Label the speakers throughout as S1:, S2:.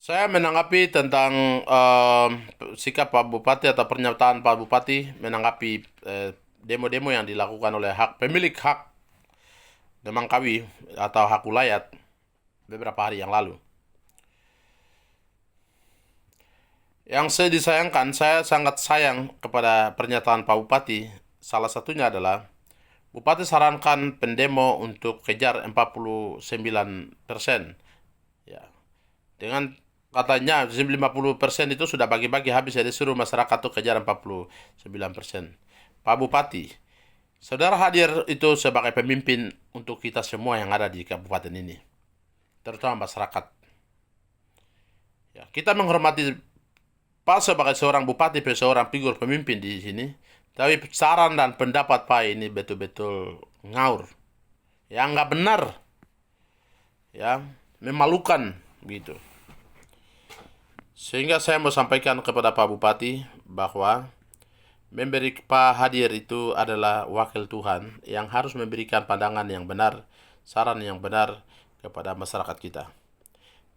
S1: Saya menanggapi tentang sikap Pak Bupati atau pernyataan Pak Bupati menanggapi demo-demo yang dilakukan oleh pemilik hak Demangkawi atau hak ulayat beberapa hari yang lalu. Yang saya disayangkan, saya sangat sayang kepada pernyataan Pak Bupati. Salah satunya adalah Bupati sarankan pendemo untuk kejar 49%. Ya, dengan katanya 50% itu sudah bagi-bagi habis, jadi suruh masyarakat tuh kejar 49%. Pak Bupati, saudara hadir itu sebagai pemimpin untuk kita semua yang ada di kabupaten ini, terutama masyarakat. Ya, kita menghormati Pak sebagai seorang bupati, seorang figur pemimpin di sini, tapi saran dan pendapat Pak ini betul-betul ngaur, ya nggak benar, ya memalukan gitu. Sehingga saya mau sampaikan kepada Pak Bupati bahwa memberi Pak hadir itu adalah wakil Tuhan yang harus memberikan pandangan yang benar, saran yang benar kepada masyarakat kita.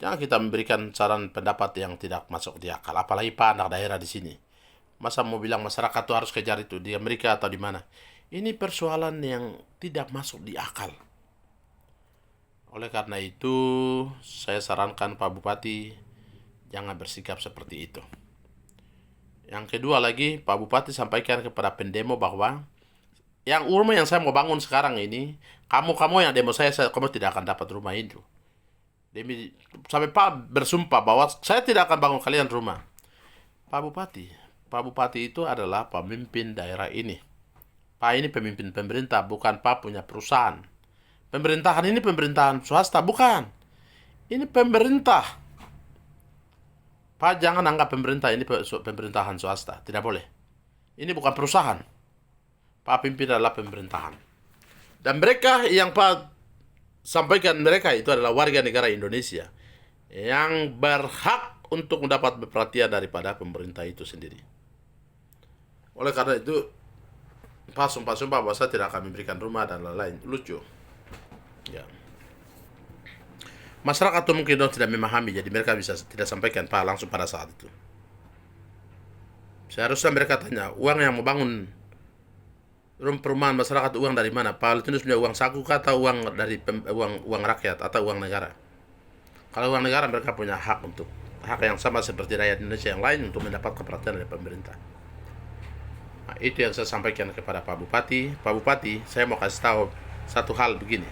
S1: Jangan kita memberikan saran pendapat yang tidak masuk di akal, apalagi Pak anak daerah di sini. Masa mau bilang masyarakat itu harus kejar itu di Amerika atau di mana? Ini persoalan yang tidak masuk di akal. Oleh karena itu, saya sarankan Pak Bupati jangan bersikap seperti itu. Yang kedua lagi, Pak Bupati sampaikan kepada pendemo bahwa yang rumah yang saya mau bangun sekarang ini, kamu yang demo kamu tidak akan dapat rumah itu. Demi sampai Pak bersumpah bahwa saya tidak akan bangun kalian rumah. Pak Bupati, Pak Bupati itu adalah pemimpin daerah ini. Pak ini pemimpin pemerintah, bukan Pak punya perusahaan. Pemerintahan ini pemerintahan swasta, bukan. Ini pemerintah. Pak jangan anggap pemerintah ini pemerintahan swasta, tidak boleh. Ini bukan perusahaan. Pak pimpin adalah pemerintahan. Dan mereka yang Pak sampaikan, mereka itu adalah warga negara Indonesia yang berhak untuk mendapat perhatian daripada pemerintah itu sendiri. Oleh karena itu, Pak sumpah-sumpah bahwa saya tidak akan memberikan rumah dan lain-lain. Lucu. Ya. Masyarakat itu mungkin tidak memahami, jadi mereka bisa tidak sampaikan Pak langsung pada saat itu. Seharusnya mereka tanya, uang yang mau bangun perumahan masyarakat, uang dari mana? Pak Lutinus punya uang saku atau uang dari uang rakyat atau uang negara? Kalau uang negara, mereka punya hak yang sama seperti rakyat Indonesia yang lain untuk mendapat perhatian dari pemerintah. Nah, itu yang saya sampaikan kepada Pak Bupati. Pak Bupati, saya mau kasih tahu satu hal begini,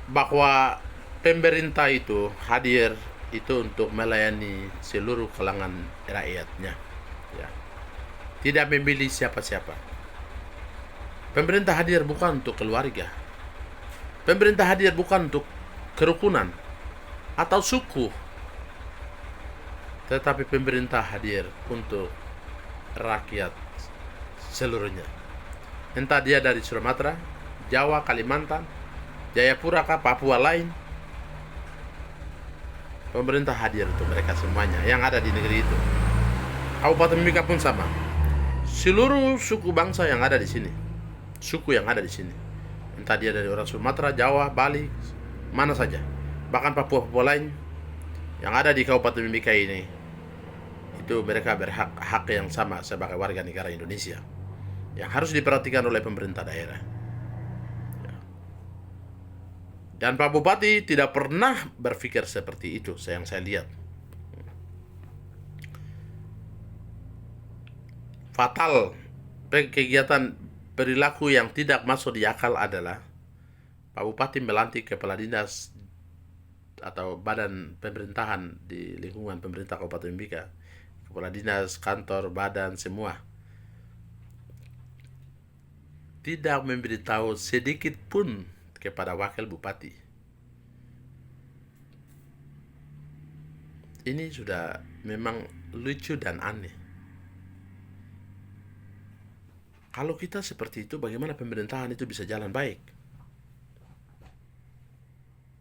S1: bahwa pemerintah itu hadir itu untuk melayani seluruh kalangan rakyatnya, ya. Tidak memilih siapa-siapa. Pemerintah hadir bukan untuk keluarga. Pemerintah hadir bukan untuk kerukunan atau suku. Tetapi pemerintah hadir untuk rakyat seluruhnya. Entah dia dari Sumatera, Jawa, Kalimantan, Jayapura, Papua lain. Pemerintah hadir untuk mereka semuanya yang ada di negeri itu. Kabupaten Mimika pun sama. Seluruh suku bangsa yang ada di sini, suku yang ada di sini, entah dia dari orang Sumatera, Jawa, Bali, mana saja, bahkan Papua lain yang ada di Kabupaten Mimika ini, itu mereka hak yang sama sebagai warga negara Indonesia yang harus diperhatikan oleh pemerintah daerah. Dan Pak Bupati tidak pernah berpikir seperti itu, yang saya lihat. Fatal kegiatan perilaku yang tidak masuk di akal adalah Pak Bupati melantik kepala dinas atau badan pemerintahan di lingkungan pemerintah Kabupaten Mimika, kepala dinas, kantor, badan, semua, tidak memberitahu sedikit pun kepada wakil bupati. Ini sudah memang lucu dan aneh. Kalau kita seperti itu, bagaimana pemerintahan itu bisa jalan baik?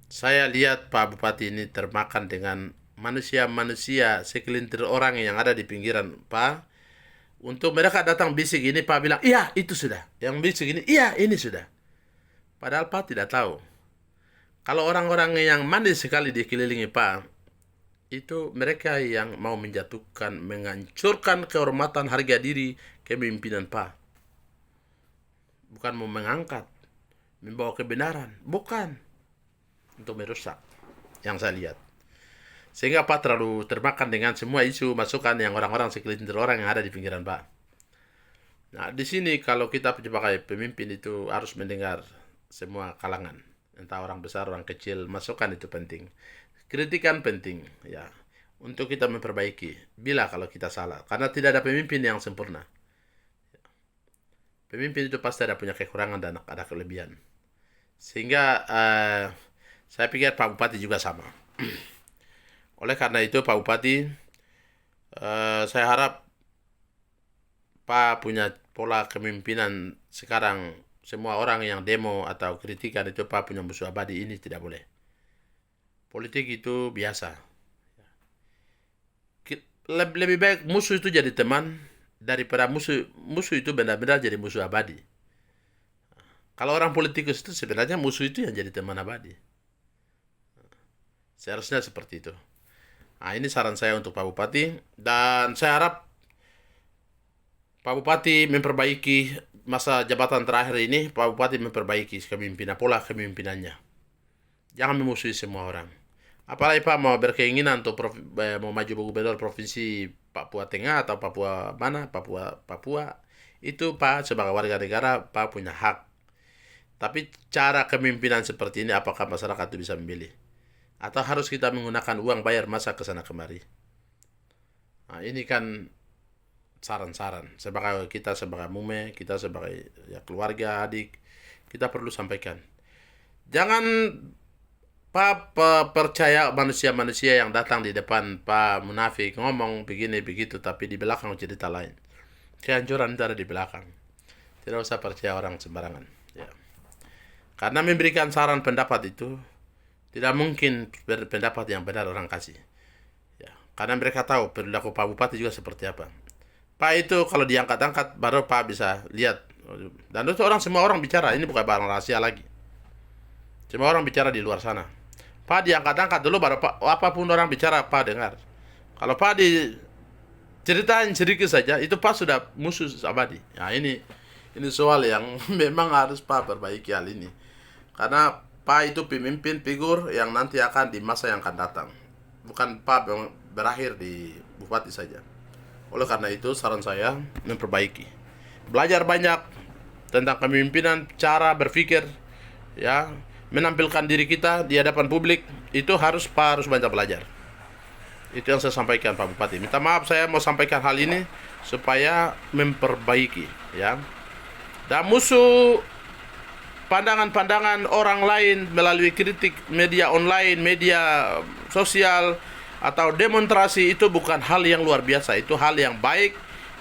S1: Saya lihat Pak Bupati ini termakan dengan manusia-manusia, segelintir orang yang ada di pinggiran Pak. Untuk mereka datang bisik ini, Pak bilang, iya itu sudah. Yang bisik ini, iya ini sudah. Padahal Pak tidak tahu Kalau orang-orang yang manis sekali dikelilingi Pak, itu mereka yang mau menjatuhkan, menghancurkan kehormatan harga diri kepemimpinan Pak. Bukan mau mengangkat, membawa kebenaran, bukan. Untuk merusak, yang saya lihat. Sehingga Pak terlalu termakan dengan semua isu masukan yang orang-orang segelintir orang yang ada di pinggiran Pak. Nah, di sini kalau kita sebagai pemimpin itu harus mendengar semua kalangan. Entah orang besar, orang kecil, masukan itu penting. Kritikan penting, ya. Untuk kita memperbaiki, bila kalau kita salah. Karena tidak ada pemimpin yang sempurna. Pemimpin itu pasti ada punya kekurangan dan ada kelebihan. Sehingga saya pikir Pak Bupati juga sama. Oleh karena itu Pak Bupati, saya harap Pak punya pola kepemimpinan sekarang. Semua orang yang demo atau kritikan itu Pak punya musuh abadi, ini tidak boleh. Politik itu biasa. Lebih baik musuh itu jadi teman daripada musuh itu benar-benar jadi musuh abadi. Kalau orang politikus itu sebenarnya musuh itu yang jadi teman abadi. Seharusnya seperti itu. Nah, ini saran saya untuk Pak Bupati, dan saya harap Pak Bupati memperbaiki masa jabatan terakhir ini. Pak Bupati memperbaiki kepemimpinan, pola kepemimpinannya. Jangan memusuhi semua orang. Apalagi Pak mau berkeinginan untuk mau maju gubernur provinsi Papua Tengah atau Papua mana, Papua itu Pak sebagai warga negara Pak punya hak. Tapi cara kepemimpinan seperti ini apakah masyarakat itu bisa memilih? Atau harus kita menggunakan uang bayar masa ke sana kemari? Nah, ini kan saran-saran. Kita sebagai mume, kita sebagai ya, keluarga, adik, kita perlu sampaikan. Jangan Pak percaya manusia-manusia yang datang di depan Pak munafik ngomong begini begitu, tapi di belakang cerita lain. Kehancuran itu ada di belakang. Tidak usah percaya orang sembarangan. Ya. Karena memberikan saran pendapat itu tidak mungkin pendapat yang benar orang kasih. Ya. Karena mereka tahu perilaku Pak Bupati juga seperti apa. Pak itu kalau diangkat-angkat baru Pak bisa lihat. Dan itu semua orang bicara. Ini bukan barang rahasia lagi. Semua orang bicara di luar sana. Pak diangkat-angkat dulu baru Pak, apapun orang bicara Pak dengar. Kalau Pak diceritain sedikit saja, itu Pak sudah musuh abadi. Nah, ini soal yang memang harus Pak perbaiki hal ini. Karena Pak itu pemimpin figur yang nanti akan di masa yang akan datang. Bukan Pak berakhir di bupati saja. Oleh karena itu saran saya memperbaiki. Belajar banyak tentang kepemimpinan, cara berpikir, ya, menampilkan diri kita di hadapan publik, itu harus banyak belajar. Itu yang saya sampaikan Pak Bupati. Minta maaf saya mau sampaikan hal ini supaya memperbaiki, ya. Dan musuh pandangan-pandangan orang lain melalui kritik media online, media sosial, atau demonstrasi itu bukan hal yang luar biasa. Itu hal yang baik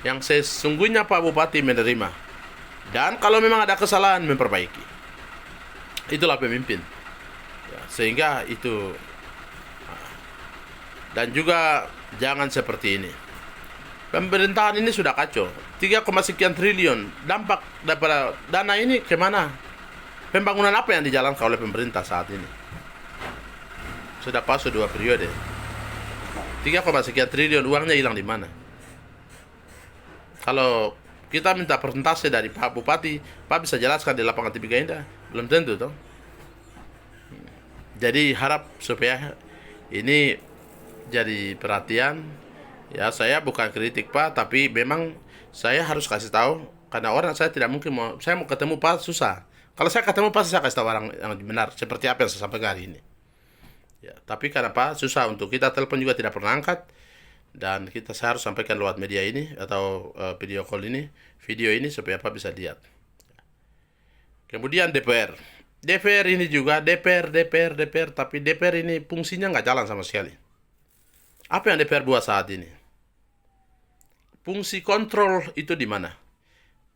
S1: yang sesungguhnya Pak Bupati menerima. Dan kalau memang ada kesalahan, memperbaiki. Itulah pemimpin. Ya, sehingga itu. Dan juga jangan seperti ini. Pemerintahan ini sudah kacau. 3,sekian triliun. Dampak daripada dana ini kemana? Pembangunan apa yang dijalankan oleh pemerintah saat ini? Sudah pas 2 periode. 3,sekian triliun uangnya hilang di mana? Kalau kita minta persentase dari Pak Bupati, Pak bisa jelaskan di lapangan TV Gainda? Belum tentu toh. Jadi harap supaya ini jadi perhatian. Ya, saya bukan kritik Pak, tapi memang saya harus kasih tahu karena orang saya tidak mungkin saya mau ketemu Pak susah. Kalau saya ketemu pasti saya kasih tahu orang yang benar seperti apa yang saya sampaikan hari ini. Ya, tapi karena Pak susah untuk kita telepon juga tidak pernah angkat, dan saya harus sampaikan lewat media ini atau video call ini, video ini supaya Pak bisa lihat. Kemudian DPR ini juga DPR, tapi DPR ini fungsinya nggak jalan sama sekali. Apa yang DPR buat saat ini? Fungsi kontrol itu di mana?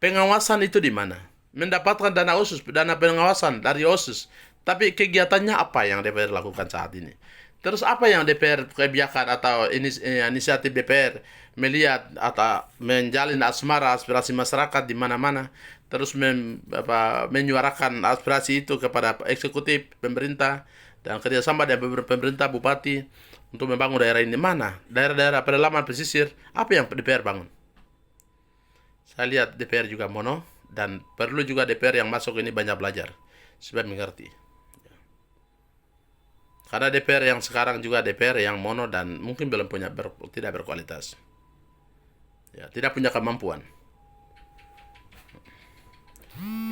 S1: Pengawasan itu di mana? Mendapatkan dana pengawasan dari OSUS. Tapi kegiatannya apa yang DPR lakukan saat ini? Terus apa yang DPR kebijakan atau inisiatif DPR melihat atau menjalin asmara aspirasi masyarakat di mana-mana? terus menyuarakan aspirasi itu kepada eksekutif pemerintah dan kerjasama dengan pemerintah bupati untuk membangun daerah ini. Mana daerah-daerah pedalaman pesisir, apa yang DPR bangun? Saya lihat DPR juga mono, dan perlu juga DPR yang masuk ini banyak belajar supaya mengerti. Karena DPR yang sekarang juga DPR yang mono dan mungkin belum punya tidak berkualitas. Ya, tidak punya kemampuan.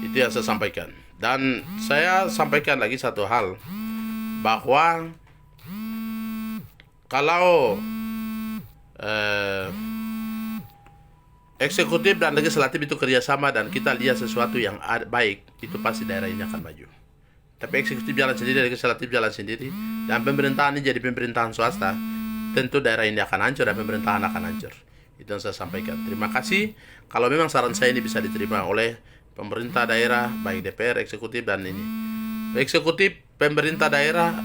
S1: Itu yang saya sampaikan. Dan saya sampaikan lagi satu hal, bahwa kalau eksekutif dan legislatif itu kerjasama dan kita lihat sesuatu yang baik, itu pasti daerah ini akan maju. Tapi eksekutif jalan sendiri, legislatif jalan sendiri, dan pemerintahan ini jadi pemerintahan swasta, tentu daerah ini akan hancur dan pemerintahan akan hancur. Itu yang saya sampaikan. Terima kasih. Kalau memang saran saya ini bisa diterima oleh pemerintah daerah, baik DPR, eksekutif, dan ini. Eksekutif, pemerintah daerah,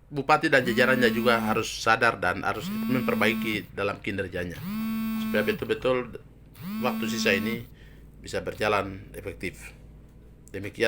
S1: bupati dan jajarannya juga harus sadar dan harus memperbaiki dalam kinerjanya, supaya betul-betul waktu sisa ini bisa berjalan efektif. Demikian.